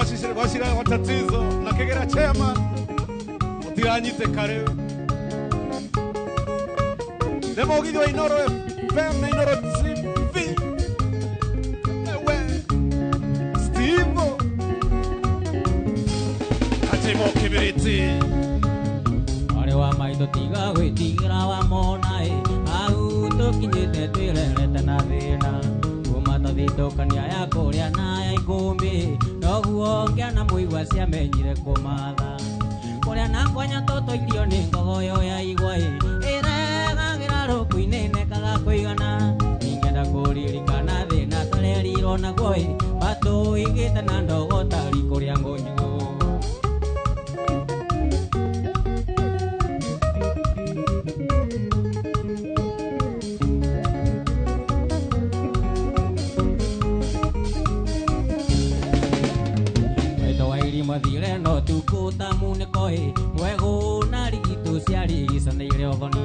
washira watatizo na kegera chema utiranyite kare demo gidio Inoro FM na Inoro TV ewe Steve Atimo kibiriti Wale wa maito tiga gwitigira wa monae au tukinyite twirerete na thina kumata thitokania ya kuria na ya ikumbi noguo ngiana muigua ciamenyire kumatha kuria na kwanya toto irio ni ngogoyo ya igwa iregagira rukuinene kaga kuigana ingenda kuririkana thina tarerirwo naguo batu igite na ndogo tari kuria ngunyu mathire no tukuta mune koi mwego na rigitu ciari gicaneire othoni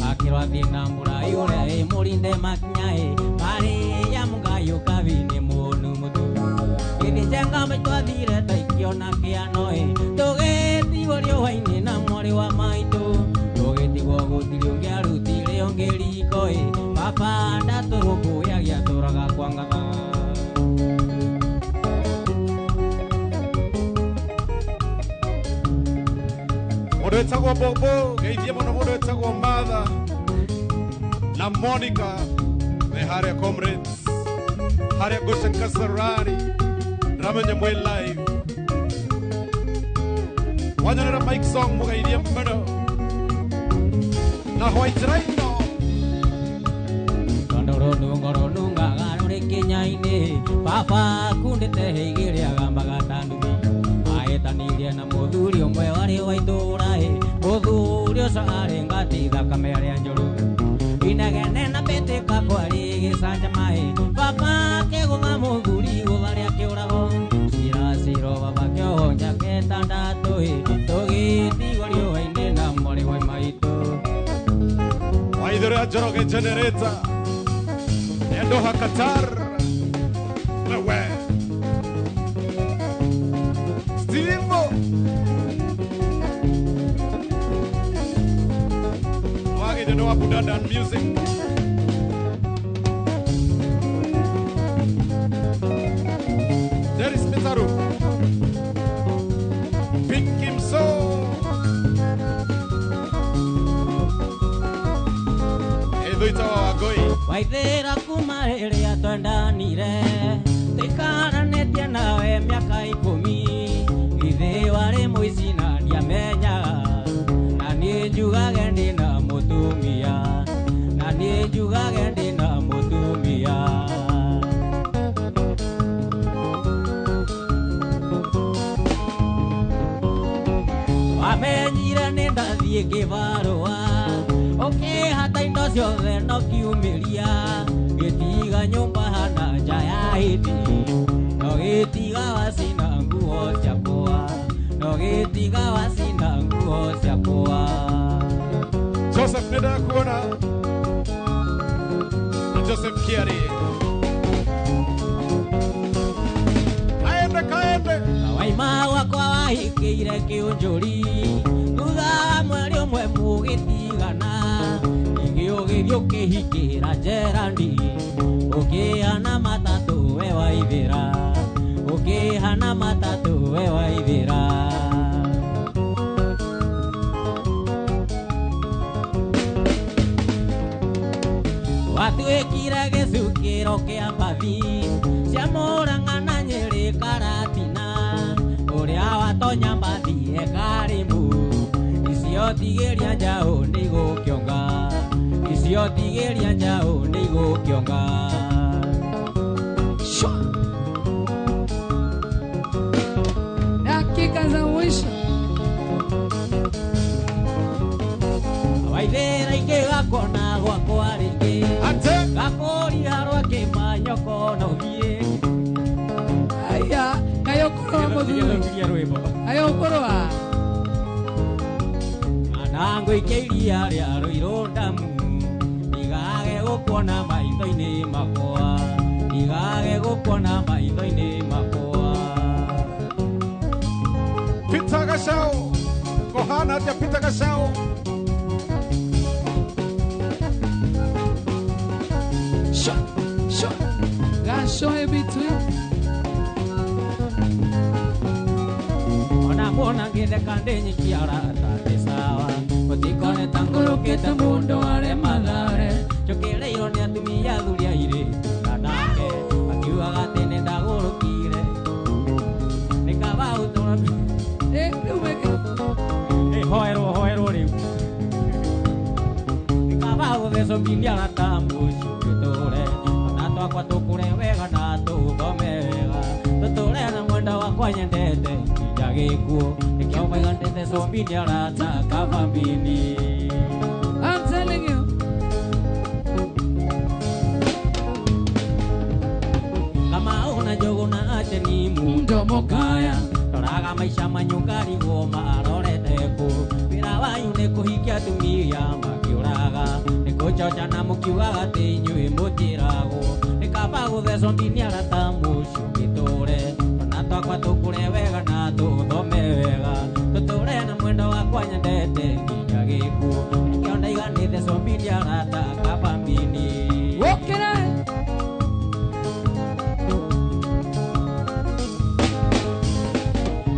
akirathi na murai uria murinde makinyae bari ya mugayo kabini munu mutu idijenga mitwathire taikiona kiano tugetigorio waini na mwari wa maitu tugetigo gutiri ungiarutire ongiriko papa ndaturuku yagiaturaga kwangatha Mundo etagwo Bobo, geithie muno mundo etagwo Martha na Monica me haria comrades haria Goshen Kasarani ramenya mwe live wanyanera Mike Song mugeithie muno na White Rhino Kandoro nungoro nunga garure kinyaine papa kundete heigiria gambaga tandumi aetanirie na muthuri umwe wari wa ithura muthuri ucio ari ngati thakame aria njoru inegene na bete kakwari gicanjamae papa kegutha muthuri gutharia kiurago ciraciro baba kiohonja ketandatu tugitigorio waine na mwari wa maitu waithore ajoroge generator endo hakatar wewe Steve wage de noa budada music there is Mitaru Pick him so Edoita wagoi waithira kuma riria twendanire tikaranetie nawe miaka 10 ithe wari muici na ndiamenyaga na ni njugage ndina mutumia na ni njugage ndina mutumia wamenyire ni ndathie kibarua ukihata indo ciothe no kiumiria gitiga nyumba hana nja ya hiti no gitiga wacina nguo ciakwa no gitiga wacina nguo ciakwa Joseph nenda kuona na Joseph Kiari kaende waima wakwa wahikiire kiunjuri thutha mweri umwe mugitigana ingi ugithio kihikira Gerandi ukihana matatu we waithira ukihana matatu we waithira watwikire gicukiro kia mbathi cia Murang'a na Nyeri Karatina uria watonya mbathi ekarimu icio tigiria njau ni gukionga icio tigiria njau ni gukionga dakika za mwisho waithira ingigakona gwakwa ringi gakuri harwa kimanyoko no thie aya kayokoro muthuri ayokoro anango ikeiria ria ruirondamu igage gukuona maitho-ini makwa igage gukuona maitho-ini makwa Yohana atia Peter Gashao. Shot. Gashoe between. Ona mona ngende kandenyi kiara tate sawa. Otikone tangoro keta mundo are madare. Chokele ironi atumia dhuria ire kanake. Akiwa gatene ndagoro kire. Nikaba utora. Hoero riu. Nikaba utheso mbindiara tambucu kitore. Ona twakwa tukure wega na tuthome wega. Tutore na mwenda wakwa nyendete njagikuo. Nikio maiga ndetheso mbindiara ta kabambini. I'm telling you. Kama una jogo na ache ni mundo mokaya. Toraga maisha manyungari goma arorete ku. Wira wanyu ni kuhikia atumia makiuraga. Ni kuchocha na mukiugaga ti inyui mutirago. Ni kaba guthecwo mbiniara ta mucu gitore. Ona twakwa tukure wega na tuthome wega. Tuture na mwendo wakwa nyendete nginya gikuo. Nikio ndaiga ni thecwo mbiniara ta kabambini. Wokera.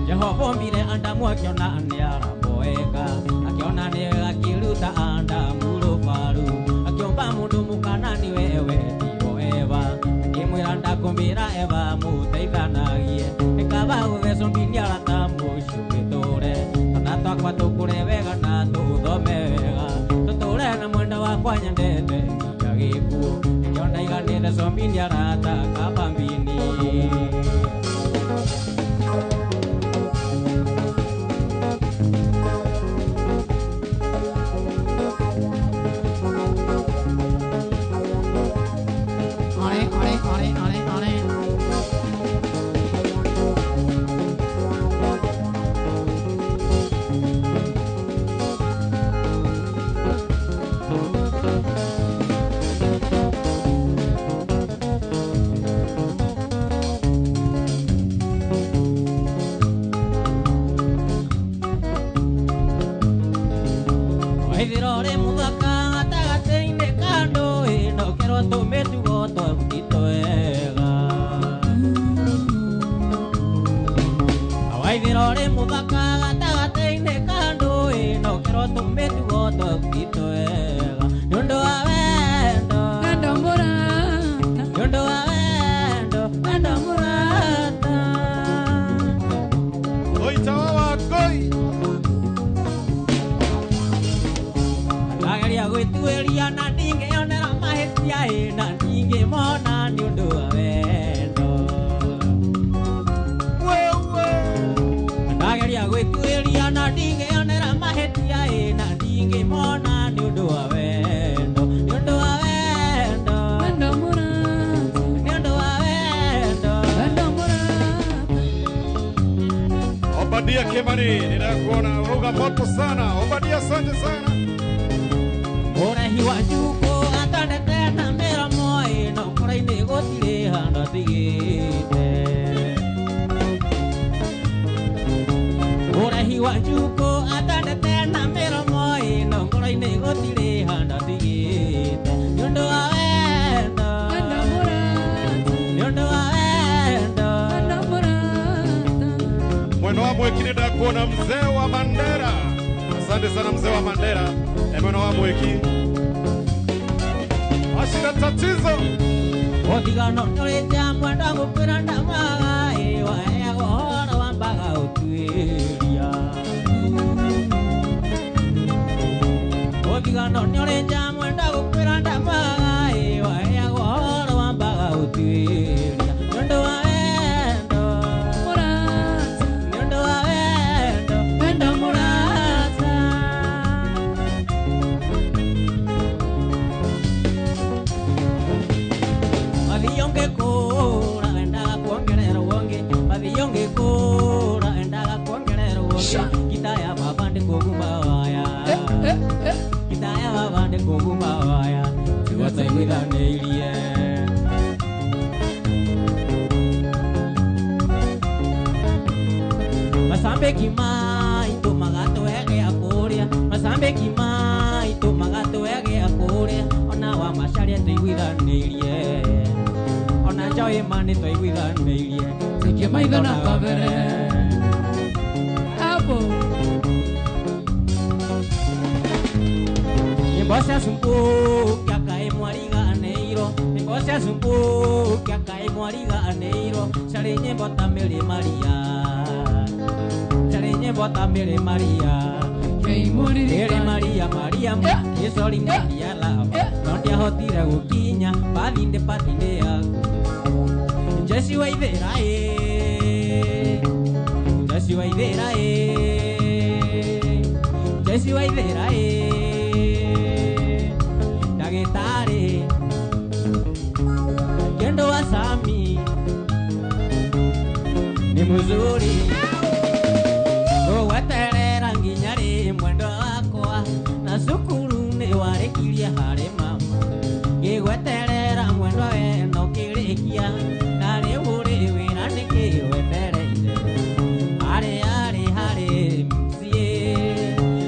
Jehova mbire andamu akiona niaramboeka. Akiona ni akiruta andamu paru. Akiomba mundu mukanani wewe tio Eva. Akimwira ndakumbira Eva muteithanagie. Nikaba guthecwo mbiniara ta mucu gitore. Ona twakwa tukure wega na tuthome wega. Tuture na mwenda wakwa nyendete nginya gikuo. Nikio ndaiga ni thecwo mbiniara ta kabambini. Waithirore muthaka gatagatĩ-inĩ ka ndũĩ ndokerwo tũmĩtugo twabutito wega. Waithirore muthaka gatagatĩ-inĩ ka ndũĩ ndokerwo tũmĩtugo twabutito wega. Nĩ ũndũ wa wendo, Wendo mũrata. nĩ ũndũ wa wendo, wendo mũrata. Oitawa wakoi. Ndageria gwĩtuĩria na ndingĩonera mahĩtia na ndingĩmona nĩ ũndũ wa wendo. Ndageria gwĩtuĩria na ndingĩonera mahĩtia na ndingĩmona nĩ ũndũ wa wendo. Nĩ ũndũ wa wendo, Wendo mũrata. nĩ ũndũ wa wendo. Wendo mũrata. Obadia Kimani, ninakuona ruga moto sana. Obadia, asante sana. Ũrehi wa njukũ atandete na mĩromo ĩno kũra-inĩ gũtirĩ handũ atigĩte. Ũrehi wa njukũ atandete na mĩromo ĩno kũra-inĩ gũtirĩ handũ atigĩte. Nĩ ũndũ wa wendo, Wendo mũrata. nĩ ũndũ wa wendo. Wendo mũrata. Mweno wa mweki ninakuona mzee wa Mandera. Asante sana mzee wa Mandera. Mweno wa mweki. Ashira tatizo. Ũthigano nĩ ũrĩ njamwe ndagũkwĩra ndamaga waheagwo ũhoro wambaga ũtuĩria. Ũthigano nĩ ũrĩ njamwe ndagũkwĩra ndamaga waheagwo ũhoro wambaga ũtuĩria. Nĩ ũndũ wa wendo, Mũrata. nĩ ũndũ wa wendo, wendo mũrata. Mathionge kũra endaga kuongerera wonge. Mathionge kũra endaga kuongerera wonge. Kitaya baba ndi kũguma waya. Kitaya baba ndi kũguma waya. Tũgũteithanirie. Masambĩki maitũ magatwegea mambeki maitu magatwegea kuria ona wa macaria tuiguithanirie ona njoi mani tuiguithanirie Sikia maitho na kabere Abo Nimbosia sumbu kia kai mwariga aneiro Nimbosia sumbu kia kai mwariga aneiro Chari nyembo tamili Maria Chari nyembo tamili Maria Kei moriri Ere Maria Maria Yesori Maria lava Nondia hotire gukinya Pathinde patinde yaku Jesi wa ithera Jesi wa ithera Jesi wa ithera Dagitari Kendo wa Sami Ni muzuri Weterera nginyari mwendo wakwa Na sukuru ni warekiria hare mama Gigweterera mwendo eno kirikia Na riuri wira niki wetereire Hare hare hare msie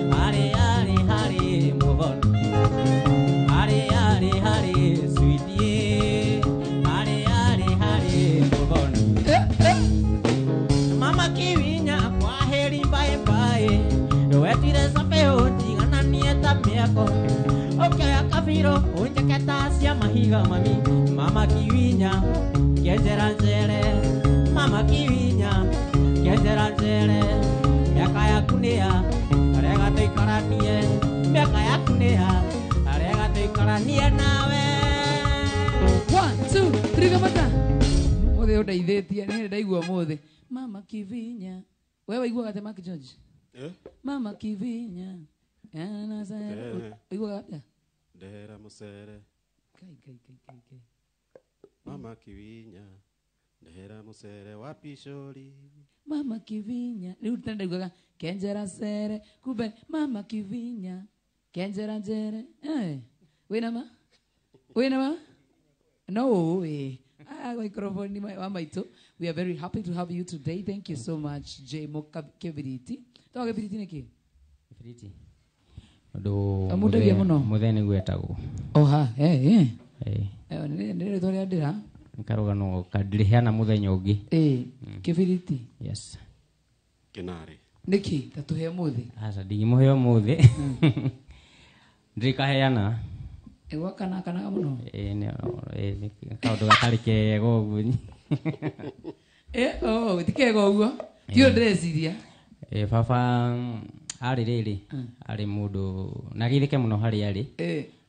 Hare hare hare muvoni Hare hare hare sweetie Hare hare hare muvoni Mama kiwinya kwa heri bye bye Wetire sapeo tigana nieta miako Okay akafiro unje ketasia mahiga mami Mama kiwinya kienjera nzere Mama kiwinya kienjera nzere Miaka ya kunia arega tuikaranie Miaka ya kunia arega tuikaranie nawe 1 2 3 kamata Mothe undaithitie ni ndaigua mothe Mama Kivinya wewe igua gate Mark George Mama Kivinya ana sare igua gate Ndehera musere kai Mama Kivinya ndehera musere wapi shori Mama Kivinya riu ndaiguaga kenjera sere kumbe Mama Kivinya kenjera njere wina ma no microphone wa maito. We are very happy to have you today. Thank you so much, J Mokabiriti. Toga Kibiriti niki? Kibiriti. Ndo amudagia muno. Muthene gwetagwo. Oha, eh. Ndio Tore andira. Nkarugano kadiriheana muthenya ungi. Kibiriti. Yes. Kinari. Niki tatuhe muthi. Asa ndigimuhe muthi. Ndikaheana. Ewa kana muno. Ne kaundu gatari kego gunyi. Tikego uguo. Tio ndreciria. Baba ari riri ari mundu nagithike muno hari ari.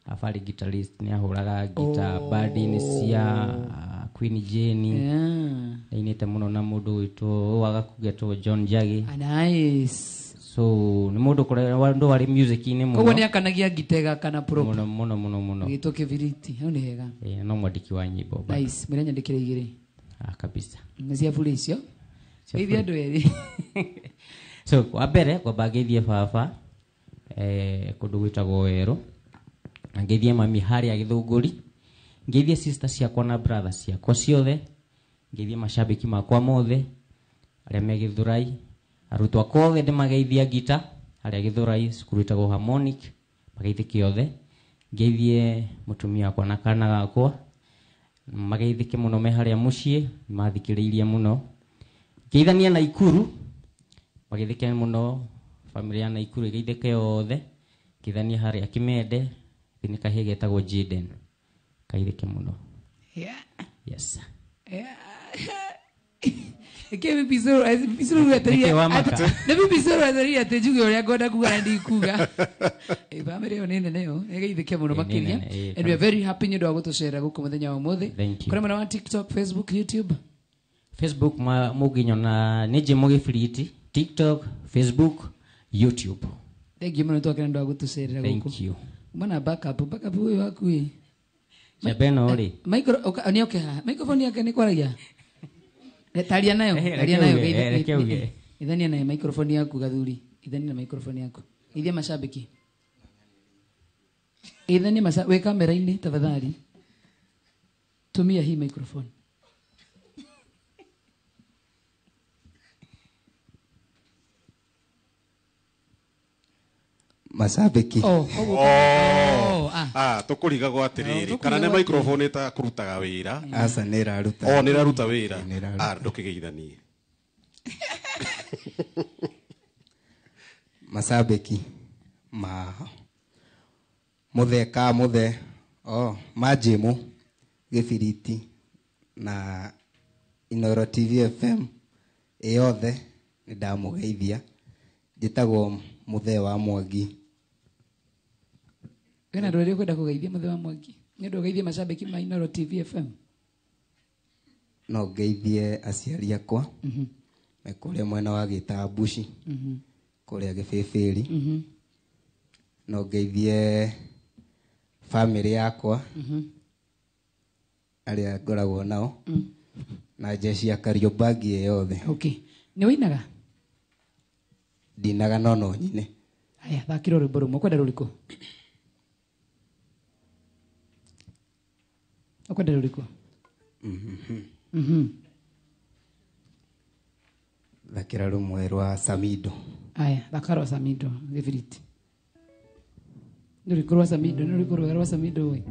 Afari guitarist ni ahuraga guitar band cia Queen Jane. Ainite muno na mundu witwo agakugetwo John Jagi. Nice. So ni mundu kore wandu wari music ni muno. Koguo ni akanagia gitega kana prop. Muno. Gito Kibiriti. Hau ni hega. No mwandiki wa nyimbo. Nice. Mira nyandikire igiri. Kabisa. Nzia fulicio. Ithia ndweri. So kwa mbere kwa bagithie baba kundu gwitagwo Weru. Ngithie mami hari agithunguri. Ngithie sister ciakwa na brother ciakwa ciothe. Ngithie mashabiki makwa mothe aria me Githurai. Arutwo akothe ndimageithia gita aria Githurai cukuru itagwo Harmonic mageithike othe. Ngithie mutumia akwa na kana gakwa mageithike muno me haria mucii mathikiriirie muno. Ngeithania na Ikuru mageithike muno family ya na Ikuru igeithike othe. Ngithania haria Kimende thini kahie getagwo Jaden kaithike muno. Yes. Kemi pisoro weteria. Nebi pisoro weteria tejuge oria goda kuga ndi kuga. Family onene neo egeithike muno makiria. And we are very happy nyu dwa gutucera guku muthenya wa muthi. Kora mwana wa TikTok, Facebook, YouTube. Facebook muginyona nije Mugifiriti, TikTok, Facebook, YouTube. Thank you muno twakira ndwa gutucera guku. Thank you. Mwana backup huyu wakui. Chabeno ori. Microphone yake ni kwaragia. Taria nayo. Idhania nayo microphone yako gathuri. Idhania na microphone yako. Idhia mashabiki. Idhania we kamera ini tafadhali. Tumia hii microphone. Mashabiki. Tukuriga gwa atiriri kana ne microphone ita kurutaga wira. Asa niraruta. Niraruta wira. Ndukigeithanie. Mashabiki mutheka muthe majimu gibiriti na Inoro TV FM yothe ndamugeithia njitagwo muthe wa Mwangi. Wena ndwere kwenda kugeithia muthe wa Mwangi ni ndugeithie mashabiki ma Inoro TV FM? No geithie aciari akwa mekuria mwena wa Gitambuci kuria Gibibiri. No geithie family yakwa aria ngoragwo nao na jeshi ya Kariobangi yothe. Okay, ni winaga? Ndinaga no nyine. Aya, thakira rwimbo rumwe kwenda ruriko? Kwenda ruriko? Thakira rumwe rwa Samido. Aya, thakara Samido Gibiriti. Nuriko rwa Samido, nuriko rwa Samido we.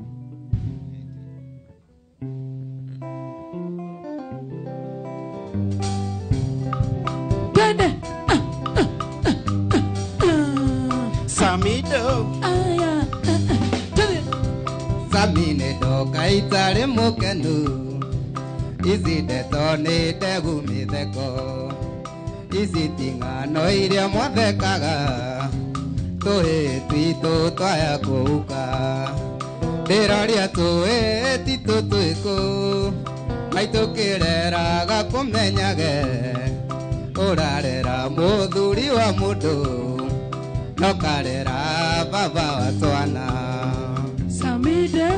Samido. Aya. Samine doka itare mukenu. Izi detone tegu mitheko. Izi tingano iria mwathekaga. Tuhe twito twaya kuuka. Ndiraria tuhe tito twiko. Maitukireraga kumenyage. Urarera muthuri wa mundu. No karera baba wa twana. Samido.